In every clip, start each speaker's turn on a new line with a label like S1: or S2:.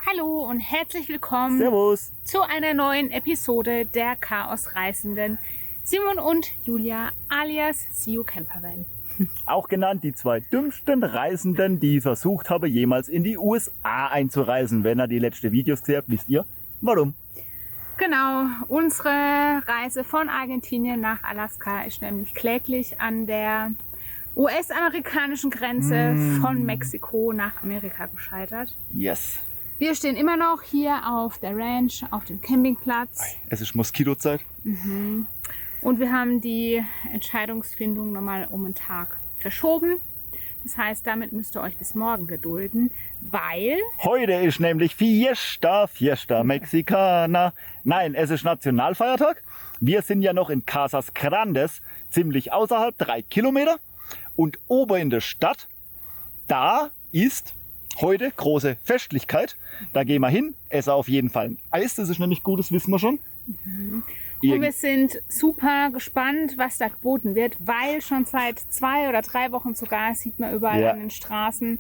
S1: Hallo und herzlich willkommen
S2: Servus.
S1: zu einer neuen Episode der Chaosreisenden. Simon und Julia alias See You Campervan.
S2: Auch genannt die zwei dümmsten Reisenden, die versucht haben, jemals in die USA einzureisen. Wenn ihr die letzte Videos gesehen habt, wisst ihr warum.
S1: Genau, unsere Reise von Argentinien nach Alaska ist nämlich kläglich an der US-amerikanischen Grenze von Mexiko nach Amerika gescheitert.
S2: Yes.
S1: Wir stehen immer noch hier auf der Ranch, auf dem Campingplatz.
S2: Es ist Moskitozeit.
S1: Und wir haben die Entscheidungsfindung nochmal um einen Tag verschoben. Das heißt, damit müsst ihr euch bis morgen gedulden, weil...
S2: Heute ist nämlich Fiesta Mexicana. Nein, es ist Nationalfeiertag. Wir sind ja noch in Casas Grandes, ziemlich außerhalb, 3 Kilometer. Und oben in der Stadt, da ist heute große Festlichkeit. Da gehen wir hin, essen auf jeden Fall ein Eis. Das ist nämlich gut, das wissen wir schon.
S1: Und wir sind super gespannt, was da geboten wird, weil schon seit 2 oder 3 Wochen sogar sieht man überall an den Straßen,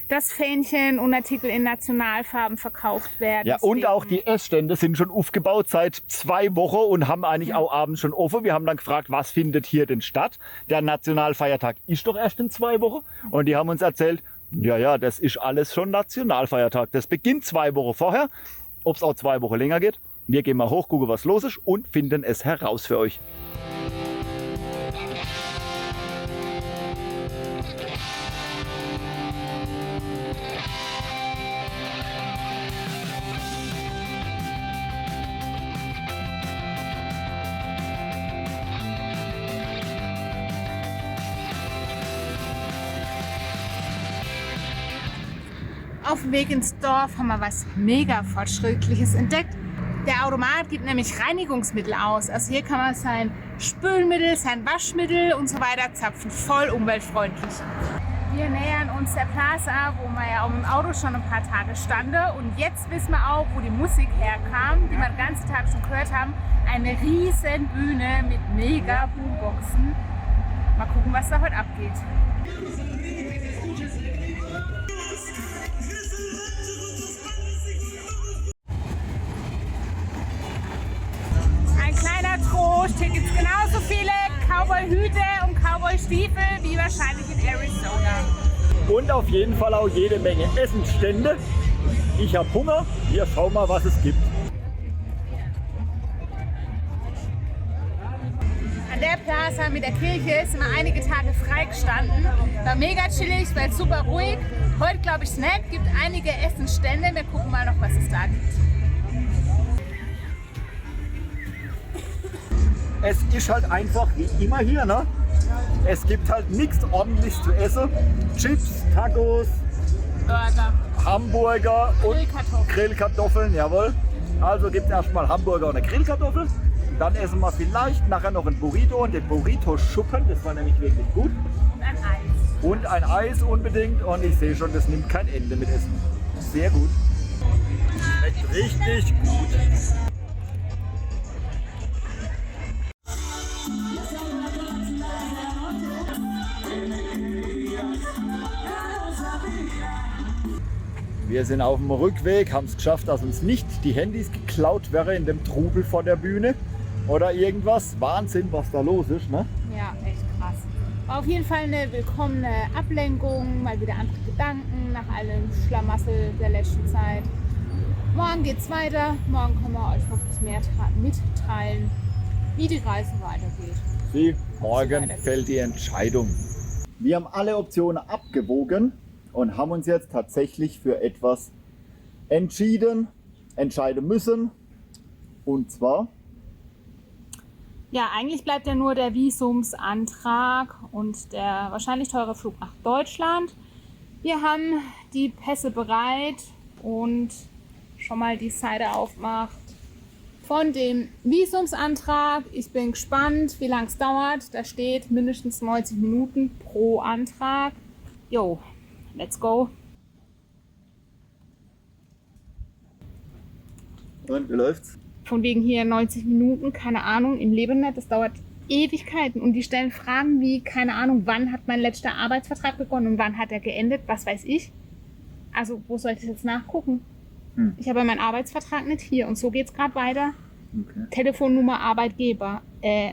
S1: dass Fähnchen und Artikel in Nationalfarben verkauft werden.
S2: Ja, und auch die Essstände sind schon aufgebaut seit 2 Wochen und haben eigentlich auch abends schon offen. Wir haben dann gefragt, was findet hier denn statt? Der Nationalfeiertag ist doch erst in 2 Wochen. Und die haben uns erzählt, ja, das ist alles schon Nationalfeiertag. Das beginnt 2 Wochen vorher. Ob es auch 2 Wochen länger geht. Wir gehen mal hoch, gucken, was los ist und finden es heraus für euch.
S1: Auf dem Weg ins Dorf haben wir was mega Fortschrittliches entdeckt. Der Automat gibt nämlich Reinigungsmittel aus. Also hier kann man sein Spülmittel, sein Waschmittel und so weiter zapfen. Voll umweltfreundlich. Wir nähern uns der Plaza, wo wir ja auch im Auto schon ein paar Tage standen. Und jetzt wissen wir auch, wo die Musik herkam, die wir den ganzen Tag schon gehört haben. Eine riesen Bühne mit mega Boomboxen. Mal gucken, was da heute abgeht. Hier gibt es genauso viele Cowboy-Hüte und Cowboy-Stiefel wie wahrscheinlich in Arizona.
S2: Und auf jeden Fall auch jede Menge Essensstände. Ich habe Hunger. Wir schauen mal, was es gibt.
S1: An der Plaza mit der Kirche sind wir einige Tage freigestanden. War mega chillig, war super ruhig. Heute glaube ich es nicht. Gibt einige Essensstände. Wir gucken mal noch, was es da gibt.
S2: Es ist halt einfach wie immer hier, ne? Es gibt halt nichts ordentliches zu essen. Chips, Tacos,
S1: Burger,
S2: Hamburger und
S1: Grillkartoffeln.
S2: Grillkartoffeln, jawohl. Also gibt es erstmal Hamburger und eine Grillkartoffel. Und dann essen wir vielleicht nachher noch ein Burrito und den Burrito-Schuppen, das war nämlich wirklich gut.
S1: Und ein Eis.
S2: Und ein Eis unbedingt und ich sehe schon, das nimmt kein Ende mit Essen. Sehr gut. Schmeckt richtig gut. Wir sind auf dem Rückweg, haben es geschafft, dass uns nicht die Handys geklaut werden in dem Trubel vor der Bühne oder irgendwas. Wahnsinn, was da los ist, ne?
S1: Ja, echt krass. War auf jeden Fall eine willkommene Ablenkung, mal wieder andere Gedanken nach allem Schlamassel der letzten Zeit. Morgen geht's weiter, morgen können wir euch hoffentlich mehr mitteilen, wie die Reise weitergeht.
S2: Morgen fällt die Entscheidung. Wir haben alle Optionen abgewogen und haben uns jetzt tatsächlich für etwas entscheiden müssen. Und zwar?
S1: Ja, eigentlich bleibt ja nur der Visumsantrag und der wahrscheinlich teure Flug nach Deutschland. Wir haben die Pässe bereit und schon mal die Seite aufgemacht von dem Visumsantrag. Ich bin gespannt, wie lange es dauert. Da steht mindestens 90 Minuten pro Antrag. Jo. Let's go.
S2: Und wie läuft's?
S1: Von wegen hier 90 Minuten, keine Ahnung, im Leben nicht. Das dauert Ewigkeiten. Und die stellen Fragen wie, keine Ahnung, wann hat mein letzter Arbeitsvertrag begonnen und wann hat er geendet, was weiß ich. Also, wo soll ich das jetzt nachgucken? Ich habe meinen Arbeitsvertrag nicht hier und so geht es gerade weiter.
S2: Okay.
S1: Telefonnummer Arbeitgeber,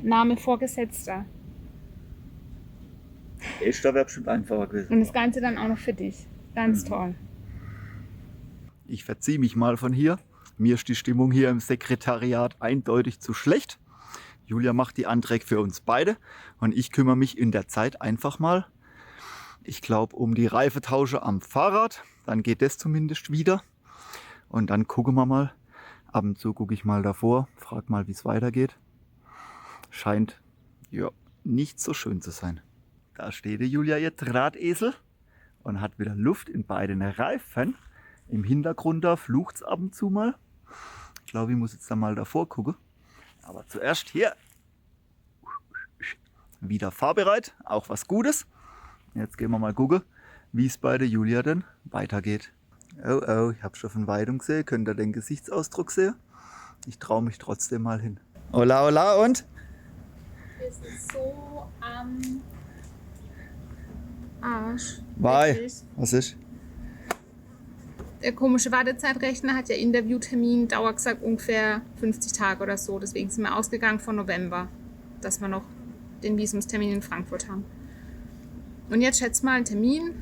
S1: Name Vorgesetzter.
S2: Echt, da wäre bestimmt einfacher gewesen.
S1: Und das Ganze dann auch noch für dich. Ganz toll.
S2: Ich verziehe mich mal von hier. Mir ist die Stimmung hier im Sekretariat eindeutig zu schlecht. Julia macht die Anträge für uns beide und ich kümmere mich in der Zeit einfach mal, ich glaube, um die Reifetausche am Fahrrad. Dann geht das zumindest wieder. Und dann gucken wir mal. Ab und zu gucke ich mal davor, frage mal, wie es weitergeht. Scheint ja nicht so schön zu sein. Da steht die Julia, ihr Drahtesel, und hat wieder Luft in beiden Reifen. Im Hintergrund da flucht es ab und zu mal. Ich glaube, ich muss jetzt da mal davor gucken. Aber zuerst hier. Wieder fahrbereit, auch was Gutes. Jetzt gehen wir mal gucken, wie es bei der Julia denn weitergeht. Oh, oh, ich habe schon von Weitem gesehen. Könnt ihr den Gesichtsausdruck sehen? Ich traue mich trotzdem mal hin. Hola, hola, und?
S1: Wir sind so am Arsch.
S2: Bye.
S1: Wirklich.
S2: Was ist?
S1: Der komische Wartezeitrechner hat ja Interviewtermin, Dauer gesagt ungefähr 50 Tage oder so. Deswegen sind wir ausgegangen von November, dass wir noch den Visumstermin in Frankfurt haben. Und jetzt schätzt mal einen Termin.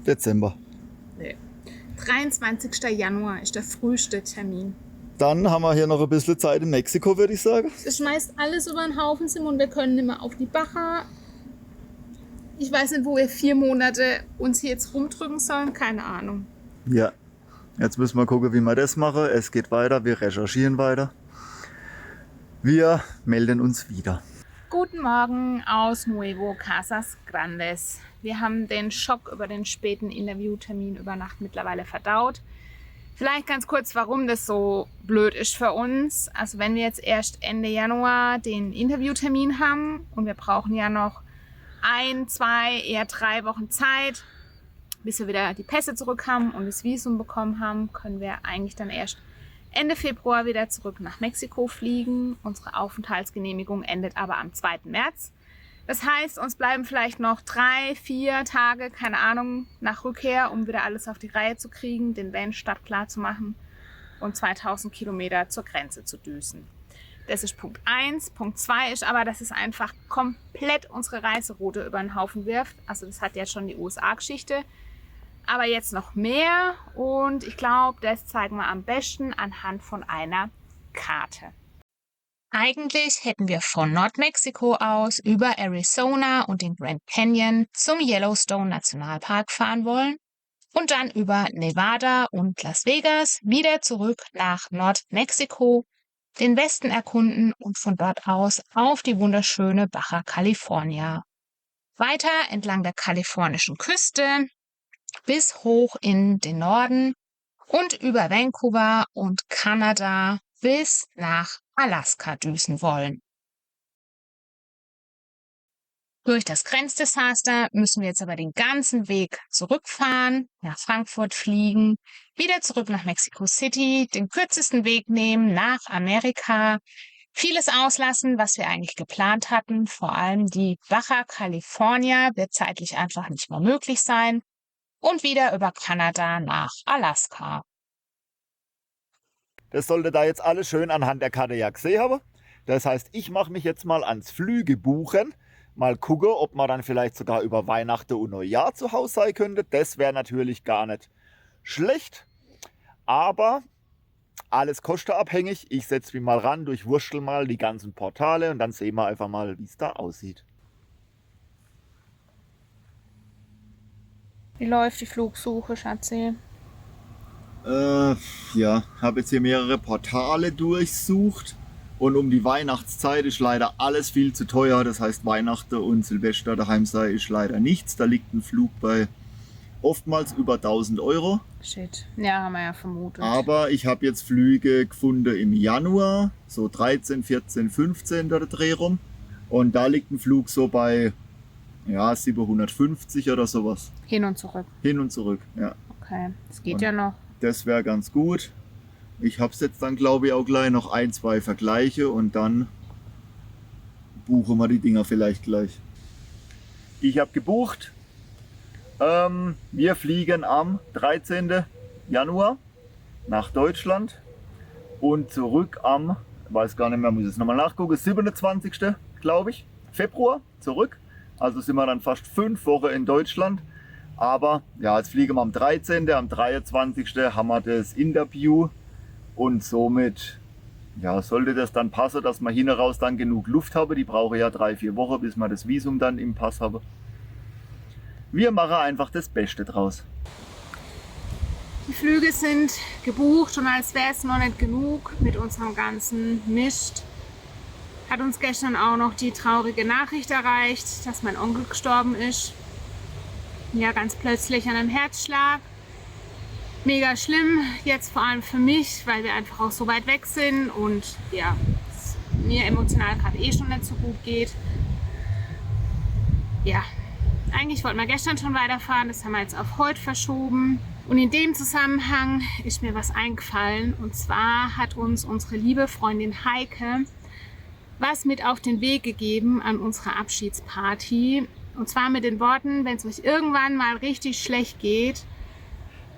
S2: Dezember.
S1: Nee. 23. Januar ist der früheste Termin.
S2: Dann haben wir hier noch ein bisschen Zeit in Mexiko, würde ich sagen.
S1: Es schmeißt alles über den Haufen, Simon. Wir können nicht mehr auf die Bacher. Ich weiß nicht, wo wir 4 Monate uns hier jetzt rumdrücken sollen. Keine Ahnung.
S2: Ja, jetzt müssen wir gucken, wie wir das machen. Es geht weiter, wir recherchieren weiter. Wir melden uns wieder.
S1: Guten Morgen aus Nuevo Casas Grandes. Wir haben den Schock über den späten Interviewtermin über Nacht mittlerweile verdaut. Vielleicht ganz kurz, warum das so blöd ist für uns. Also wenn wir jetzt erst Ende Januar den Interviewtermin haben und wir brauchen ja noch 1, 2, eher 3 Wochen Zeit, bis wir wieder die Pässe zurück haben und das Visum bekommen haben, können wir eigentlich dann erst Ende Februar wieder zurück nach Mexiko fliegen. Unsere Aufenthaltsgenehmigung endet aber am 2. März. Das heißt, uns bleiben vielleicht noch 3, 4 Tage, keine Ahnung, nach Rückkehr, um wieder alles auf die Reihe zu kriegen, den Van startklar zu machen und 2000 Kilometer zur Grenze zu düsen. Das ist Punkt 1. Punkt 2 ist aber, dass es einfach komplett unsere Reiseroute über den Haufen wirft. Also das hat ja schon die USA-Geschichte. Aber jetzt noch mehr und ich glaube, das zeigen wir am besten anhand von einer Karte. Eigentlich hätten wir von Nordmexiko aus über Arizona und den Grand Canyon zum Yellowstone Nationalpark fahren wollen und dann über Nevada und Las Vegas wieder zurück nach Nordmexiko, den Westen erkunden und von dort aus auf die wunderschöne Baja California. Weiter entlang der kalifornischen Küste bis hoch in den Norden und über Vancouver und Kanada bis nach Alaska düsen wollen. Durch das Grenzdesaster müssen wir jetzt aber den ganzen Weg zurückfahren, nach Frankfurt fliegen, wieder zurück nach Mexico City, den kürzesten Weg nehmen nach Amerika, vieles auslassen, was wir eigentlich geplant hatten, vor allem die Baja California wird zeitlich einfach nicht mehr möglich sein, und wieder über Kanada nach Alaska.
S2: Das sollte da jetzt alles schön anhand der Karte ja gesehen haben. Das heißt, ich mache mich jetzt mal ans Flüge buchen. Mal gucken, ob man dann vielleicht sogar über Weihnachten und Neujahr zu Hause sein könnte. Das wäre natürlich gar nicht schlecht. Aber alles kostenabhängig. Ich setze mich mal ran, durchwurstel mal die ganzen Portale und dann sehen wir einfach mal, wie es da aussieht.
S1: Wie läuft die Flugsuche, Schatzi?
S2: Ja, habe jetzt hier mehrere Portale durchsucht. Und um die Weihnachtszeit ist leider alles viel zu teuer. Das heißt, Weihnachten und Silvester daheim sein ist leider nichts. Da liegt ein Flug bei oftmals über 1000 Euro.
S1: Shit. Ja, haben wir ja vermutet.
S2: Aber ich habe jetzt Flüge gefunden im Januar, so 13, 14, 15 der Dreh rum. Und da liegt ein Flug so bei 750 oder sowas.
S1: Hin und zurück.
S2: Hin und zurück, ja.
S1: Okay, das geht
S2: Und
S1: ja noch.
S2: Das wäre ganz gut. Ich habe jetzt dann, glaube ich, auch gleich noch 1, 2 Vergleiche und dann buchen wir die Dinger vielleicht gleich. Ich habe gebucht. Wir fliegen am 13. Januar nach Deutschland und zurück am, weiß gar nicht mehr, muss ich es nochmal nachgucken, 27. glaube ich, Februar zurück. Also sind wir dann fast 5 Wochen in Deutschland. Aber ja, jetzt fliegen wir am 13., am 23. haben wir das Interview und somit ja, sollte das dann passen, dass wir hinten raus dann genug Luft haben. Die brauchen ja 3-4 Wochen, bis wir das Visum dann im Pass haben. Wir machen einfach das Beste draus.
S1: Die Flüge sind gebucht und als wäre es noch nicht genug mit unserem ganzen Mist, hat uns gestern auch noch die traurige Nachricht erreicht, dass mein Onkel gestorben ist. Ja, ganz plötzlich an einem Herzschlag. Mega schlimm, jetzt vor allem für mich, weil wir einfach auch so weit weg sind und ja, es mir emotional gerade schon nicht so gut geht. Ja, eigentlich wollten wir gestern schon weiterfahren, das haben wir jetzt auf heute verschoben. Und in dem Zusammenhang ist mir was eingefallen und zwar hat uns unsere liebe Freundin Heike was mit auf den Weg gegeben an unserer Abschiedsparty. Und zwar mit den Worten, wenn es euch irgendwann mal richtig schlecht geht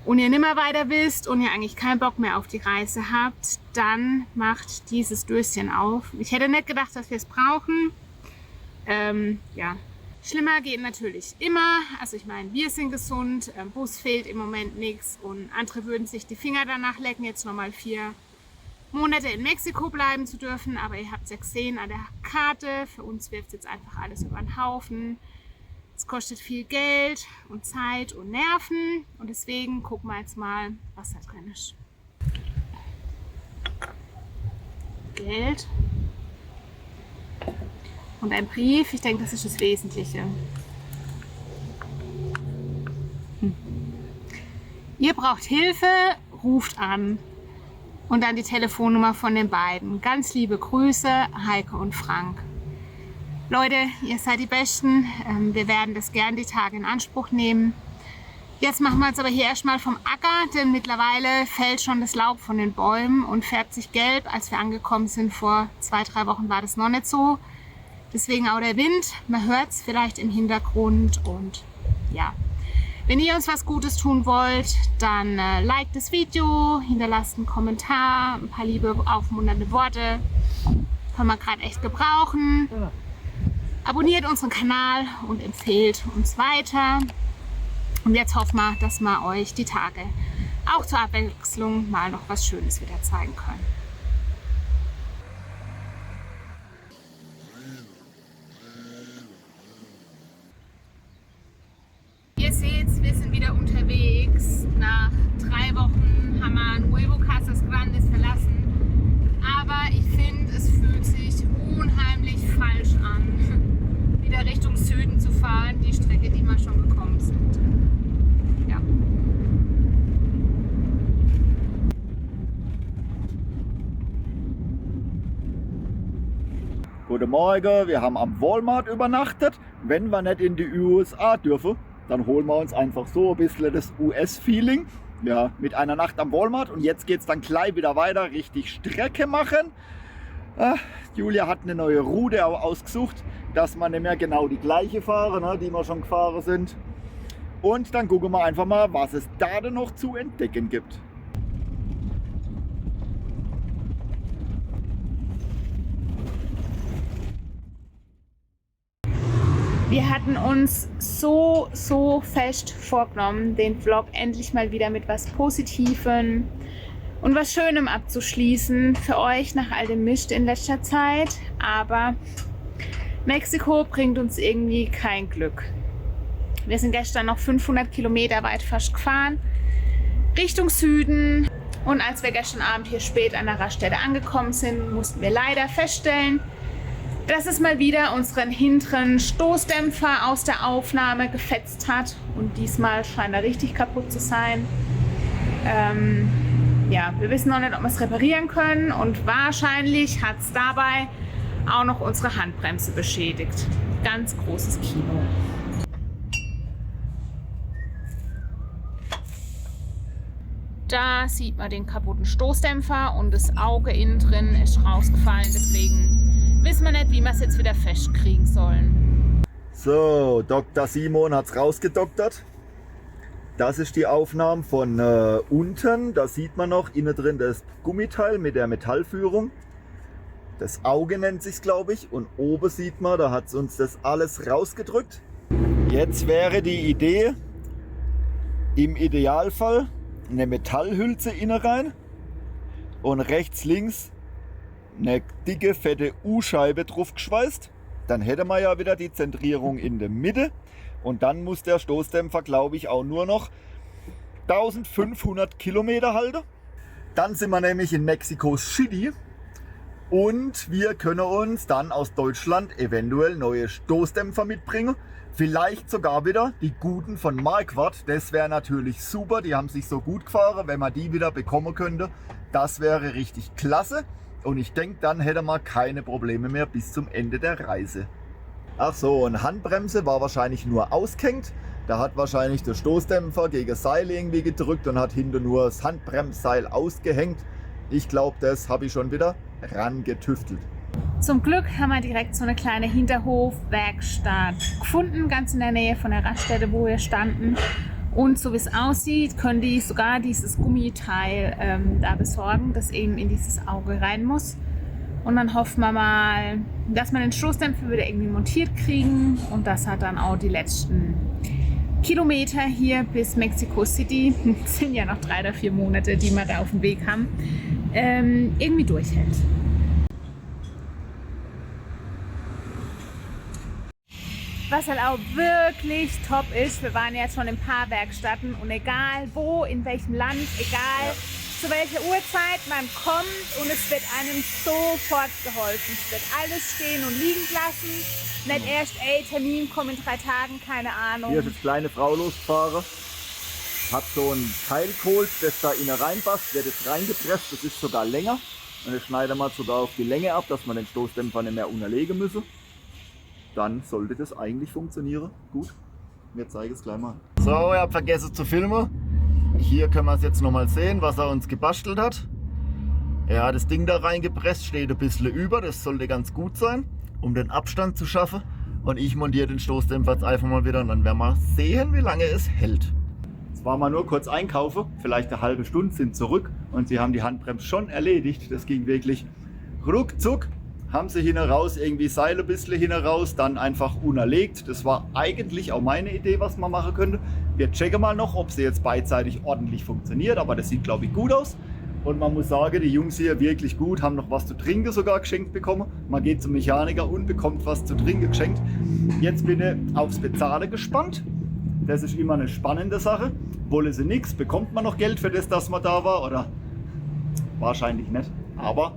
S1: und ihr nimmer weiter wisst und ihr eigentlich keinen Bock mehr auf die Reise habt, dann macht dieses Döschen auf. Ich hätte nicht gedacht, dass wir es brauchen. Ja, schlimmer geht natürlich immer. Also ich meine, wir sind gesund, Bus fehlt im Moment nichts und andere würden sich die Finger danach lecken, jetzt nochmal 4 Monate in Mexiko bleiben zu dürfen. Aber ihr habt es ja gesehen an der Karte, für uns wirft es jetzt einfach alles über den Haufen. Es kostet viel Geld und Zeit und Nerven und deswegen gucken wir jetzt mal, was da drin ist. Geld und ein Brief, ich denke, das ist das Wesentliche. Ihr braucht Hilfe, ruft an und dann die Telefonnummer von den beiden. Ganz liebe Grüße, Heike und Frank. Leute, ihr seid die Besten. Wir werden das gern die Tage in Anspruch nehmen. Jetzt machen wir uns aber hier erstmal vom Acker, denn mittlerweile fällt schon das Laub von den Bäumen und färbt sich gelb. Als wir angekommen sind vor 2-3 Wochen war das noch nicht so. Deswegen auch der Wind. Man hört es vielleicht im Hintergrund und ja. Wenn ihr uns was Gutes tun wollt, dann liked das Video, hinterlasst einen Kommentar, ein paar liebe aufmunternde Worte. Können wir gerade echt gebrauchen. Abonniert unseren Kanal und empfehlt uns weiter. Und jetzt hoffen wir, dass wir euch die Tage auch zur Abwechslung mal noch was Schönes wieder zeigen können. Ihr seht, wir sind wieder unterwegs. Nach 3 Wochen haben wir Nuevo Casas Grandes verlassen. Aber ich finde, es fühlt sich unheimlich falsch an, wieder Richtung Süden zu fahren, die Strecke, die wir schon gekommen sind. Ja.
S2: Guten Morgen, wir haben am Walmart übernachtet. Wenn wir nicht in die USA dürfen, dann holen wir uns einfach so ein bisschen das US-Feeling. Ja, mit einer Nacht am Walmart und jetzt geht es dann gleich wieder weiter, richtig Strecke machen. Julia hat eine neue Route ausgesucht, dass wir nicht mehr genau die gleiche fahren, ne, die wir schon gefahren sind. Und dann gucken wir einfach mal, was es da denn noch zu entdecken gibt.
S1: Wir hatten uns so fest vorgenommen, den Vlog endlich mal wieder mit was Positivem und was Schönem abzuschließen für euch nach all dem Mist in letzter Zeit. Aber Mexiko bringt uns irgendwie kein Glück. Wir sind gestern noch 500 Kilometer weit fast gefahren, Richtung Süden. Und als wir gestern Abend hier spät an der Raststätte angekommen sind, mussten wir leider feststellen, dass es mal wieder unseren hinteren Stoßdämpfer aus der Aufnahme gefetzt hat. Und diesmal scheint er richtig kaputt zu sein. Ja, wir wissen noch nicht, ob wir es reparieren können. Und wahrscheinlich hat es dabei auch noch unsere Handbremse beschädigt. Ganz großes Kino. Da sieht man den kaputten Stoßdämpfer und das Auge innen drin ist rausgefallen. Deswegen wissen wir nicht, wie wir es jetzt wieder festkriegen sollen.
S2: So, Dr. Simon hat es rausgedoktert. Das ist die Aufnahme von unten. Da sieht man noch innen drin das Gummiteil mit der Metallführung. Das Auge nennt sich, glaube ich. Und oben sieht man, da hat es uns das alles rausgedrückt. Jetzt wäre die Idee, im Idealfall eine Metallhülse innen rein und rechts, links eine dicke, fette U-Scheibe drauf geschweißt. Dann hätte man ja wieder die Zentrierung in der Mitte. Und dann muss der Stoßdämpfer, glaube ich, auch nur noch 1500 Kilometer halten. Dann sind wir nämlich in Mexico City. Und wir können uns dann aus Deutschland eventuell neue Stoßdämpfer mitbringen. Vielleicht sogar wieder die guten von Marquardt. Das wäre natürlich super. Die haben sich so gut gefahren. Wenn man die wieder bekommen könnte, das wäre richtig klasse. Und ich denke, dann hätte man keine Probleme mehr bis zum Ende der Reise. Ach so, und Handbremse war wahrscheinlich nur ausgehängt. Da hat wahrscheinlich der Stoßdämpfer gegen das Seil irgendwie gedrückt und hat hinter nur das Handbremsseil ausgehängt. Ich glaube, das habe ich schon wieder rangetüftelt.
S1: Zum Glück haben wir direkt so eine kleine Hinterhofwerkstatt gefunden, ganz in der Nähe von der Raststätte, wo wir standen. Und so wie es aussieht, können die sogar dieses Gummiteil da besorgen, das eben in dieses Auge rein muss. Und dann hoffen wir mal, dass wir den Stoßdämpfer wieder irgendwie montiert kriegen. Und das hat dann auch die letzten Kilometer hier bis Mexico City, das sind ja noch 3 oder 4 Monate, die wir da auf dem Weg haben, irgendwie durchhält. Was halt auch wirklich top ist, wir waren jetzt schon in ein paar Werkstätten und egal wo, in welchem Land, egal zu welcher Uhrzeit man kommt und es wird einem sofort geholfen. Es wird alles stehen und liegen gelassen. Nicht erst, Termin, komm in 3 Tagen, keine Ahnung.
S2: Hier ist jetzt kleine Frau losgefahren, hat so ein Teil geholt, das da innen reinpasst, wird jetzt reingepresst, das ist sogar länger. Und das schneidet man sogar auf die Länge ab, dass man den Stoßdämpfer nicht mehr unterlegen müsse. Dann sollte das eigentlich funktionieren. Gut, wir zeigen es gleich mal. So, ihr habt vergessen zu filmen. Hier können wir es jetzt nochmal sehen, was er uns gebastelt hat. Er hat das Ding da reingepresst, steht ein bisschen über, das sollte ganz gut sein, um den Abstand zu schaffen. Und ich montiere den Stoßdämpfer jetzt einfach mal wieder und dann werden wir sehen, wie lange es hält. Jetzt waren wir nur kurz einkaufen, vielleicht eine halbe Stunde, sind zurück und sie haben die Handbremse schon erledigt. Das ging wirklich ruckzuck. Haben sie hinten raus irgendwie Seile ein bisschen hinten raus, dann einfach unerlegt. Das war eigentlich auch meine Idee, was man machen könnte. Wir checken mal noch, ob sie jetzt beidseitig ordentlich funktioniert, aber das sieht, glaube ich, gut aus. Und man muss sagen, die Jungs hier wirklich gut, haben noch was zu trinken sogar geschenkt bekommen. Man geht zum Mechaniker und bekommt was zu trinken geschenkt. Jetzt bin ich aufs Bezahlen gespannt. Das ist immer eine spannende Sache. Wolle sie nichts, bekommt man noch Geld für das, dass man da war? Oder wahrscheinlich nicht. Aber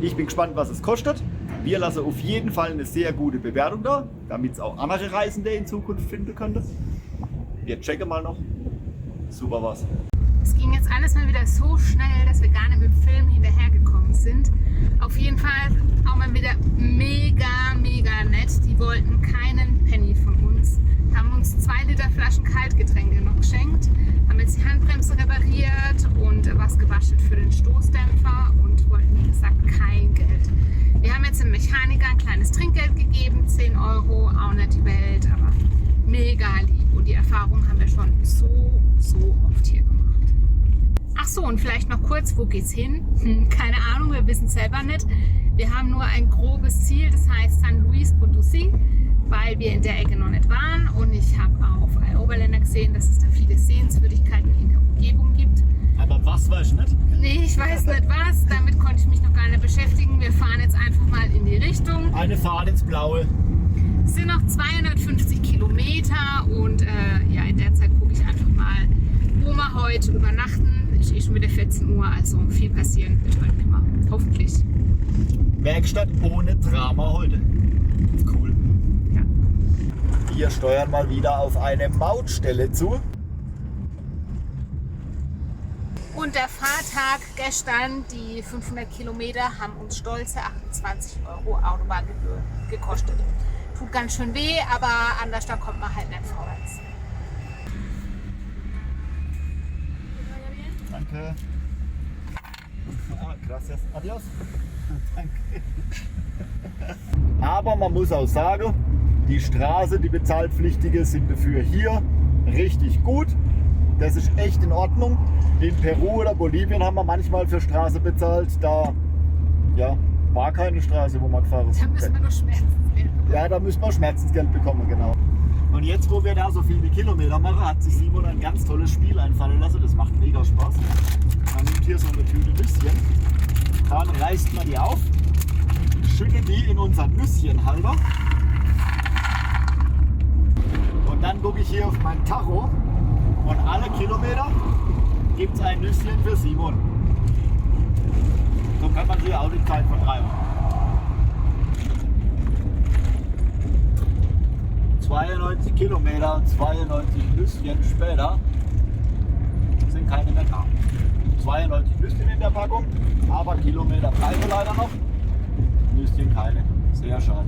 S2: ich bin gespannt, was es kostet. Wir lassen auf jeden Fall eine sehr gute Bewertung da, damit es auch andere Reisende in Zukunft finden könnte. Wir checken mal noch. Super was.
S1: Es ging jetzt alles mal wieder so schnell, dass wir gar nicht mit dem Film hinterhergekommen sind. Auf jeden Fall auch mal wieder mega, mega nett. Die wollten keinen Penny von uns. Haben uns 2 Liter Flaschen Kaltgetränke noch geschenkt. Haben jetzt die Handbremse repariert und was gewaschen für den Stoßdämpfer und wollten, wie gesagt, kein Geld. Wir haben jetzt dem Mechaniker ein kleines Trinkgeld gegeben, 10 €, auch nicht die Welt, aber mega lieb. Und die Erfahrung haben wir schon so oft hier gemacht. Ach so, und vielleicht noch kurz, wo geht's hin? Keine Ahnung, wir wissen es selber nicht. Wir haben nur ein grobes Ziel, das heißt San Luis Potosí, weil wir in der Ecke noch nicht waren. Und ich habe auf Oberländer gesehen, dass es da viele Sehenswürdigkeiten in der Umgebung gibt.
S2: Aber was weiß ich nicht?
S1: Nee, ich weiß nicht was. Damit konnte ich mich noch gar nicht beschäftigen. Wir fahren jetzt einfach mal in die Richtung.
S2: Eine Fahrt ins Blaue.
S1: Es sind noch 250 Kilometer und ja, in der Zeit gucke ich einfach mal, wo wir heute übernachten. Es ist schon wieder 14 Uhr, also viel passieren wird heute nicht mehr. Hoffentlich.
S2: Werkstatt ohne Drama heute. Cool.
S1: Ja.
S2: Wir steuern mal wieder auf eine Mautstelle zu.
S1: Und der Fahrtag gestern, die 500 Kilometer, haben uns stolze 28 € Autobahngebühr gekostet. Tut ganz schön weh, aber anders da kommt man halt nicht vorwärts.
S2: Danke. Gracias. Adios. Danke. Aber man muss auch sagen, die Straße, die bezahlpflichtige, sind dafür hier richtig gut. Das ist echt in Ordnung. In Peru oder Bolivien haben wir manchmal für Straße bezahlt. Da ja, war keine Straße, wo wir gefahren sind.
S1: Da müssen wir nur Schmerzensgeld bekommen.
S2: Ja, da müssen wir Schmerzensgeld bekommen, genau. Und jetzt, wo wir da so viele Kilometer machen, hat sich Simon ein ganz tolles Spiel einfallen lassen. Das macht mega Spaß. Man nimmt hier so eine Tüte Nüsschen, dann reißt man die auf, schüttet die in unseren Nüsschenhalter. Und dann gucke ich hier auf mein Tacho und alle Kilometer gibt es ein Nüsschen für Simon. So kann man hier auch die Zeit vertreiben. 92 Kilometer, 92 Nüsschen später sind keine mehr da. 92 Nüsschen in der Packung, aber Kilometer bleiben leider noch. Nüsschen keine. Sehr schade.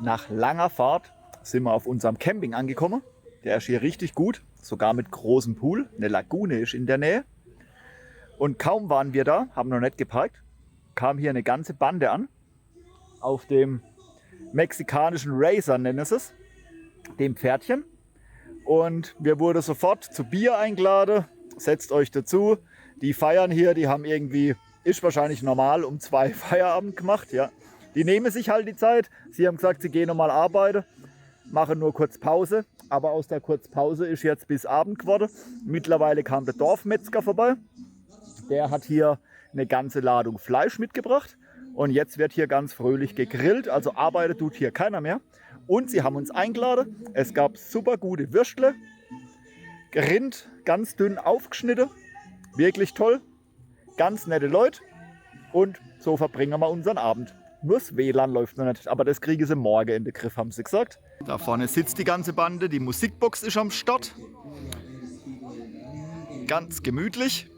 S2: Nach langer Fahrt sind wir auf unserem Camping angekommen. Der ist hier richtig gut, sogar mit großem Pool. Eine Lagune ist in der Nähe. Und kaum waren wir da, haben noch nicht geparkt, kam hier eine ganze Bande an. Auf dem mexikanischen Racer nennen sie es, dem Pferdchen. Und wir wurden sofort zu Bier eingeladen. Setzt euch dazu. Die feiern hier, die haben irgendwie, ist wahrscheinlich normal, um 2 Feierabend gemacht. Ja. Die nehmen sich halt die Zeit. Sie haben gesagt, sie gehen nochmal arbeiten, machen nur kurz Pause. Aber aus der Kurzpause ist jetzt bis Abend geworden. Mittlerweile kam der Dorfmetzger vorbei. Der hat hier eine ganze Ladung Fleisch mitgebracht. Und jetzt wird hier ganz fröhlich gegrillt. Also arbeitet tut hier keiner mehr. Und sie haben uns eingeladen. Es gab super gute Würstle. Rind, ganz dünn aufgeschnitten. Wirklich toll. Ganz nette Leute. Und so verbringen wir unseren Abend. Nur das WLAN läuft noch nicht, aber das kriegen sie morgen in den Griff, haben sie gesagt. Da vorne sitzt die ganze Bande, die Musikbox ist am Start. Ganz gemütlich.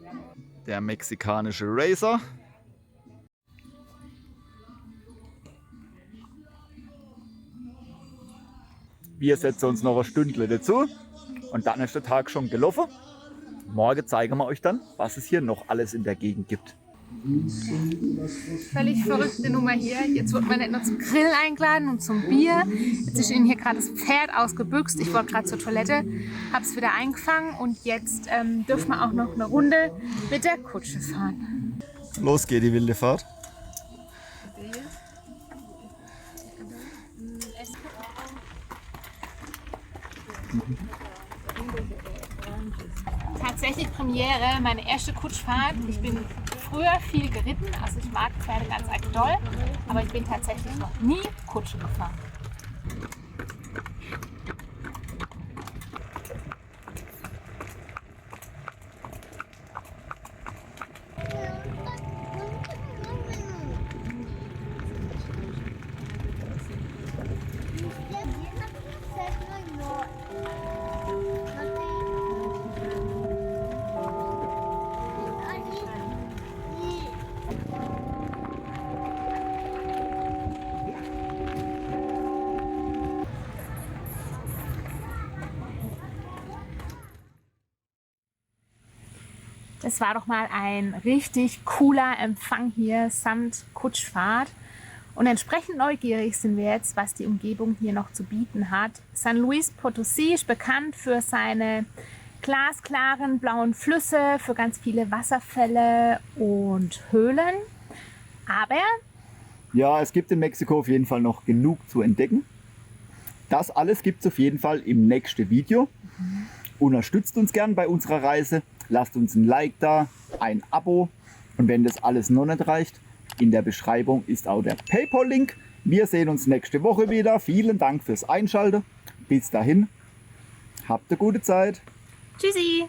S2: Der mexikanische Racer. Wir setzen uns noch ein Stündchen dazu und dann ist der Tag schon gelaufen. Morgen zeigen wir euch dann, was es hier noch alles in der Gegend gibt.
S1: Völlig verrückte Nummer hier. Jetzt wird man nicht nur zum Grill eingeladen und zum Bier. Jetzt ist ihnen hier gerade das Pferd ausgebüxt. Ich wollte gerade zur Toilette, habe es wieder eingefangen und jetzt dürfen wir auch noch eine Runde mit der Kutsche fahren.
S2: Los geht die wilde Fahrt.
S1: Tatsächlich Premiere, meine erste Kutschfahrt. Ich bin früher viel geritten, also ich mag Pferde ganz arg doll, aber ich bin tatsächlich noch nie Kutsche gefahren. Das war doch mal ein richtig cooler Empfang hier samt Kutschfahrt. Und entsprechend neugierig sind wir jetzt, was die Umgebung hier noch zu bieten hat. San Luis Potosí ist bekannt für seine glasklaren blauen Flüsse, für ganz viele Wasserfälle und Höhlen. Aber
S2: ja, es gibt in Mexiko auf jeden Fall noch genug zu entdecken. Das alles gibt es auf jeden Fall im nächsten Video. Unterstützt uns gern bei unserer Reise. Lasst uns ein Like da, ein Abo und wenn das alles noch nicht reicht, in der Beschreibung ist auch der PayPal-Link. Wir sehen uns nächste Woche wieder. Vielen Dank fürs Einschalten. Bis dahin, habt eine gute Zeit.
S1: tschüssi!